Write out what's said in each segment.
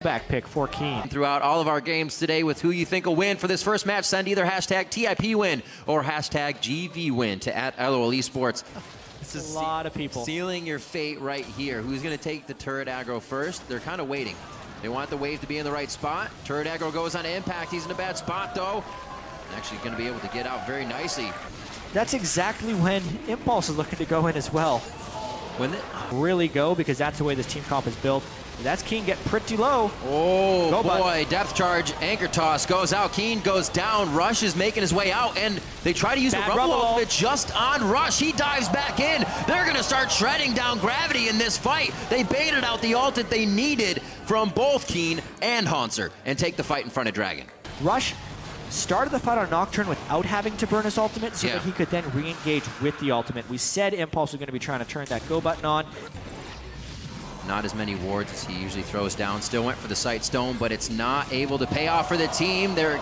Back pick for Keane. Throughout all of our games today with who you think will win for this first match, send either hashtag TIPWin or hashtag GVWin to @LOLesports. This is a lot of people. Sealing your fate right here. Who's going to take the turret aggro first? They're kind of waiting. They want the wave to be in the right spot. Turret aggro goes on Impact. He's in a bad spot though. Actually going to be able to get out very nicely. That's exactly when Impulse is looking to go in as well. When they really go, because that's the way this team comp is built. That's Keane get pretty low. Oh go, boy, bud. Depth charge, anchor toss goes out. Keane goes down. Rush is making his way out, and they try to use a Rumble ultimate just on Rush. He dives back in. They're going to start shredding down Gravity in this fight. They baited out the ult that they needed from both Keane and Hauntzer and take the fight in front of Dragon. Rush started the fight on Nocturne without having to burn his ultimate so that he could then re-engage with the ultimate. We said Impulse was going to be trying to turn that go button on. Not as many wards as he usually throws down. Still went for the Sight Stone, but it's not able to pay off for the team. They're...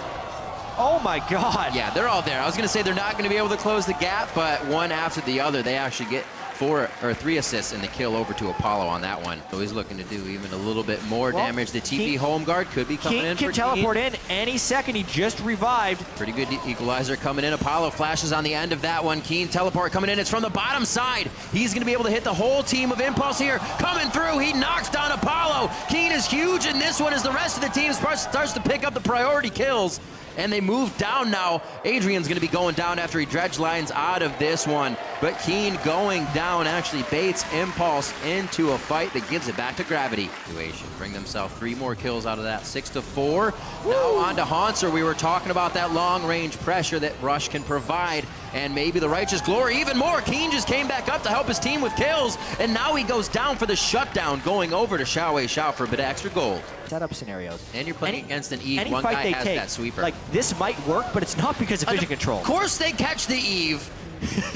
Oh my God. Yeah, they're all there. I was going to say they're not going to be able to close the gap, but one after the other, they actually get 3 assists in the kill over to Apollo on that one. So he's looking to do even a little bit more damage. The TP home guard could be coming in for Keane. Keane can teleport in any second. He just revived. Pretty good equalizer coming in. Apollo flashes on the end of that one. Keane teleport coming in. It's from the bottom side. He's going to be able to hit the whole team of Impulse here. Coming through. He knocks down Apollo. Keane is huge in this one as the rest of the team starts to pick up the priority kills. And they move down now. Adrian's going to be going down after he dredge lines out of this one. But Keane going down actually baits Impulse into a fight that gives it back to Gravity. Bring themselves 3 more kills out of that. 6-4. Now on to Hauntzer. We were talking about that long-range pressure that Rush can provide. And maybe the Righteous Glory even more. Keane just came back up to help his team with kills. And now he goes down for the shutdown, going over to XiaoWeiXiao for a bit of extra gold. Setup scenarios. And you're playing against an Eve. One guy has that sweeper. Like, this might work, but it's not because of vision control. Of course they catch the Eve.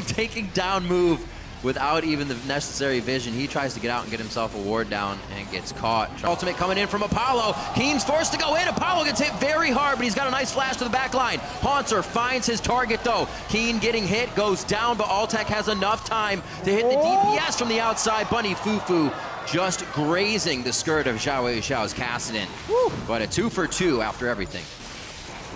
Taking down move without even the necessary vision. He tries to get out and get himself a ward down and gets caught. Ultimate coming in from Apollo. Keane's forced to go in. Apollo gets hit very hard, but he's got a nice flash to the back line. Hauntzer finds his target though. Keane getting hit, goes down, but Altec has enough time to hit the DPS from the outside. Bunny FuFuu just grazing the skirt of XiaoWeiXiao's Kassadin. But a 2 for 2 after everything.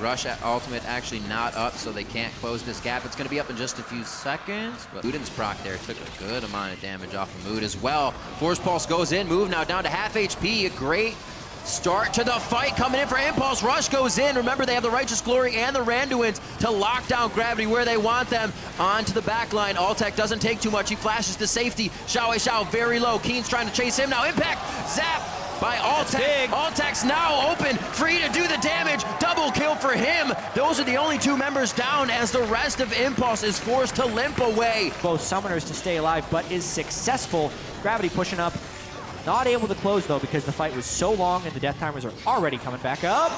Rush at ultimate actually not up, so they can't close this gap. It's going to be up in just a few seconds. But Luden's proc there took a good amount of damage off of Mood as well. Force Pulse goes in. Move now down to half HP. A great start to the fight coming in for Impulse. Rush goes in. Remember, they have the Righteous Glory and the Randuins to lock down Gravity where they want them. Onto the back line. Altec doesn't take too much. He flashes to safety. XiaoWeiXiao very low. Keane's trying to chase him now. Impact. Zap by Altec. Altec's now open, free to do the damage. Double kill for him. Those are the only 2 members down as the rest of Impulse is forced to limp away. Both summoners to stay alive, but is successful. Gravity pushing up. Not able to close though because the fight was so long and the death timers are already coming back up.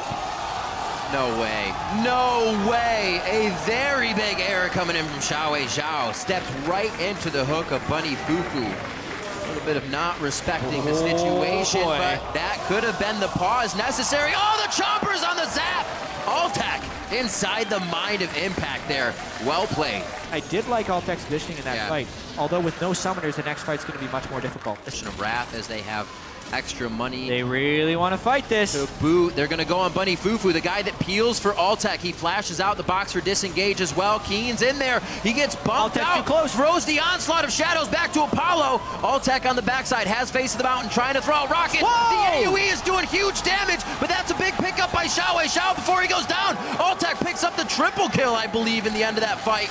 No way. No way. A very big error coming in from XiaoWeiXiao. Stepped right into the hook of Bunny FuFuu. A little bit of not respecting the situation, but that could have been the pause necessary. Oh, the chompers on the zap! Altec inside the mind of Impact there. Well played. I did like Altec's positioning in that fight, although with no summoners, the next fight's going to be much more difficult. Of Wrath as they have extra money. They really want to fight this. To boot. They're going to go on Bunny FuFuu, the guy that peels for Altec. He flashes out the box for disengage as well. Keane's in there. He gets bumped out. Too close. Throws the onslaught of shadows back to Apollo. Altec on the backside has face of the mountain trying to throw a rocket. Whoa! The AoE is doing huge damage, but that's a big pickup by XiaoWeiXiao before he goes down. Altec picks up the triple kill, I believe, in the end of that fight.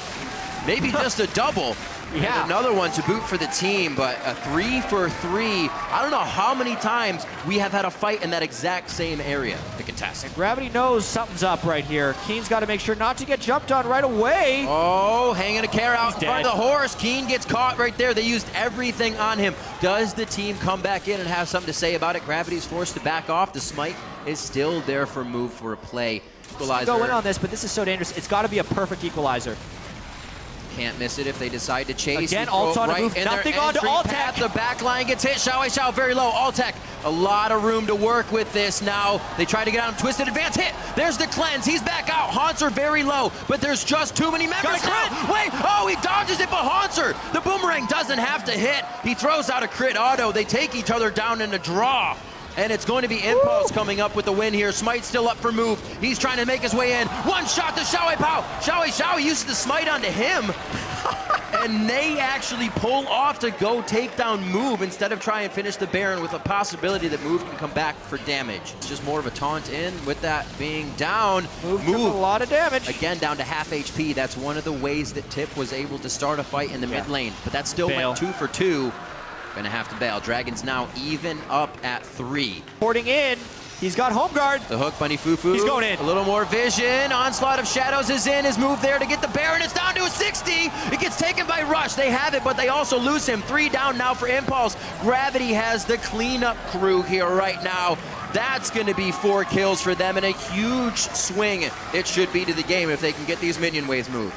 Maybe just a double. Yeah. And another one to boot for the team, but a 3 for 3. I don't know how many times we have had a fight in that exact same area to contest. And Gravity knows something's up right here. Keane's got to make sure not to get jumped on right away. Oh, hanging a care out in front of the horse. Keane gets caught right there. They used everything on him. Does the team come back in and have something to say about it? Gravity's forced to back off. The smite is still there for move for a play. Equalizer. Go in on this, but this is so dangerous. It's got to be a perfect equalizer. Can't miss it if they decide to chase. Again, ult's on a move, nothing onto Altec. The back line gets hit. XiaoWeiXiao very low. Altec, a lot of room to work with this now. They try to get on him. Twisted advance hit. There's the cleanse. He's back out. Hauntzer very low, but there's just too many members now. Wait, oh, he dodges it, but Hauntzer, the boomerang doesn't have to hit. He throws out a crit auto. They take each other down in a draw. and it's going to be Impulse coming up with the win here. Smite still up for move. He's trying to make his way in. One shot to XiaoWeiXiao. XiaoWeiXiao uses the smite onto him. And they actually pull off to go take down Move instead of try and finish the Baron with a possibility that Move can come back for damage. It's just more of a taunt in with that being down. Move took a lot of damage. Again, down to half HP. That's one of the ways that Tip was able to start a fight in the mid lane. But that still went 2 for 2. Gonna have to bail. Dragon's now even up at 3. Porting in. He's got home guard. The hook, bunny FuFuu. He's going in. A little more vision. Onslaught of Shadows is in. His move there to get the Baron. It's down to a 60. It gets taken by Rush. They have it, but they also lose him. 3 down now for Impulse. Gravity has the cleanup crew here right now. That's going to be 4 kills for them and a huge swing it should be to the game if they can get these minion waves moved.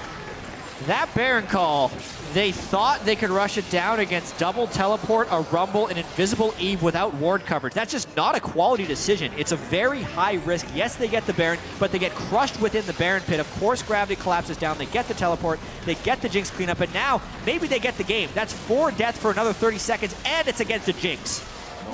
That Baron call, they thought they could rush it down against double teleport, a rumble, and invisible Eve without ward coverage. That's just not a quality decision. It's a very high risk. Yes, they get the Baron, but they get crushed within the Baron pit. Of course, Gravity collapses down. They get the teleport. They get the Jinx cleanup, and now maybe they get the game. That's 4 deaths for another 30 seconds, and it's against the Jinx.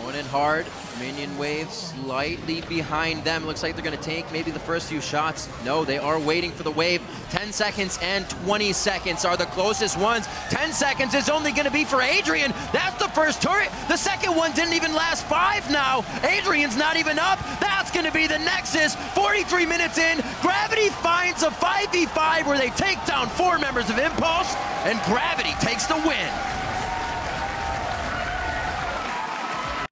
Going in hard. Minion wave slightly behind them. Looks like they're going to take maybe the first few shots. No, they are waiting for the wave. 10 seconds and 20 seconds are the closest ones. 10 seconds is only going to be for Adrian. That's the first turret. The second one didn't even last 5 now. Adrian's not even up. That's going to be the Nexus. 43 minutes in. Gravity finds a 5v5 where they take down 4 members of Impulse, and Gravity takes the win.